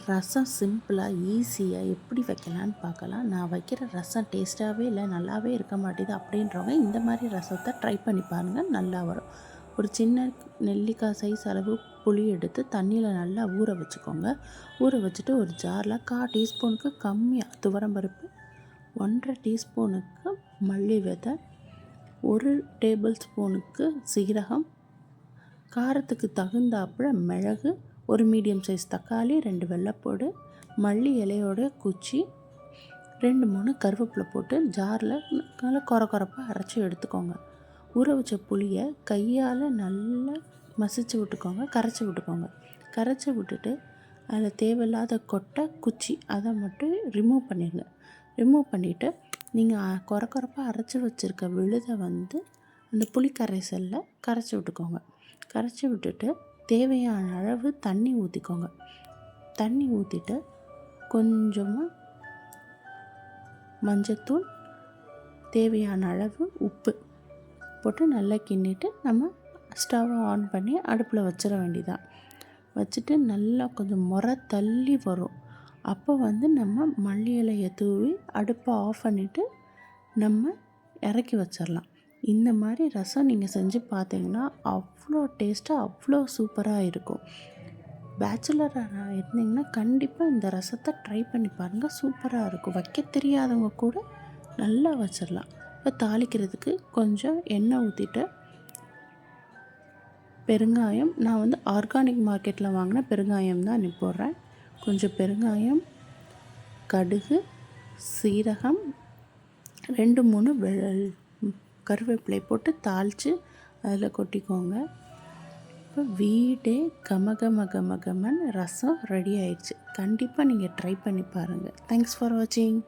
ரசம் சிம்பிளாக ஈஸியாக எப்படி வைக்கலான்னு பார்க்கலாம். நான் வைக்கிற ரசம் டேஸ்ட்டாகவே இல்லை, நல்லாவே இருக்க மாட்டேது அப்படின்றவங்க இந்த மாதிரி ரசத்தை ட்ரை பண்ணி பாருங்கள், நல்லா வரும். ஒரு சின்ன நெல்லிக்காய் சைஸ் அளவு புளி எடுத்து தண்ணியில் நல்லா ஊற வச்சுக்கோங்க. ஊற வச்சுட்டு ஒரு ஜாரில் 1/4 டீஸ்பூனுக்கு கம்மியாக துவரம்பருப்பு, 1/2 டீஸ்பூனுக்கு மல்லி விதை, 1 டேபிள் ஸ்பூனுக்கு சீரகம், காரத்துக்கு தகுந்தாப்புல மிளகு, ஒரு மீடியம் சைஸ் தக்காளி, 2 வெள்ளைப்பூடு, மல்லி இலையோட குச்சி, 2-3 கருவேப்பிலை போட்டு ஜாரில் நல்லா கொரப்பாக அரைச்சி எடுத்துக்கோங்க. ஊற வச்ச புளியை கையால் நல்லா மசிச்சு விட்டுக்கோங்க, கரைச்சி விட்டுக்கோங்க. கரைச்சி விட்டுட்டு அதில் தேவையில்லாத கொட்டை, குச்சி அதை மட்டும் ரிமூவ் பண்ணிடுங்க. ரிமூவ் பண்ணிவிட்டு நீங்கள் கொரப்பாக அரைச்சி வச்சுருக்க விழுதை அந்த புளி கரைசலில் கரைச்சி விட்டுக்கோங்க. கரைச்சி விட்டுட்டு தேவையான அளவு தண்ணி ஊற்றிக்கோங்க. தண்ணி ஊற்றிட்டு கொஞ்சமாக மஞ்சத்தூள், தேவையான அளவு உப்பு போட்டு நல்லா கிண்டிட்டு நம்ம ஸ்டவ்வை ஆன் பண்ணி அடுப்பில் வச்சிட வேண்டியதான். வச்சுட்டு நல்லா கொஞ்சம் தள்ளி வரும். அப்போ நம்ம மல்லி இலையை தூவி அடுப்பை ஆஃப் பண்ணிவிட்டு நம்ம இறக்கி வச்சிடலாம். இந்த மாதிரி ரசம் நீங்கள் செஞ்சு பார்த்தீங்கன்னா அவ்வளோ டேஸ்ட்டாக அவ்வளோ சூப்பராக இருக்கும். பேச்சுலராக இருந்தீங்கன்னா கண்டிப்பாக இந்த ரசத்தை ட்ரை பண்ணி பாருங்கள், சூப்பராக இருக்கும். வைக்க தெரியாதவங்க கூட நல்லா வச்சிடலாம். இப்போ தாளிக்கிறதுக்கு கொஞ்சம் எண்ணெய் ஊற்றிட்டு பெருங்காயம், நான் ஆர்கானிக் மார்க்கெட்டில் வாங்கின பெருங்காயம் தான் போடுறேன். கொஞ்சம் பெருங்காயம், கடுகு, சீரகம், 2-3 கருவேப்பிலை போட்டு தாளித்து அதில் கொட்டிக்கோங்க. இப்போ வீடே கமகமன்னு ரசம் ரெடி ஆயிடுச்சு. கண்டிப்பாக நீங்கள் ட்ரை பண்ணி பாருங்கள். தேங்க்ஸ் ஃபார் வாட்சிங்.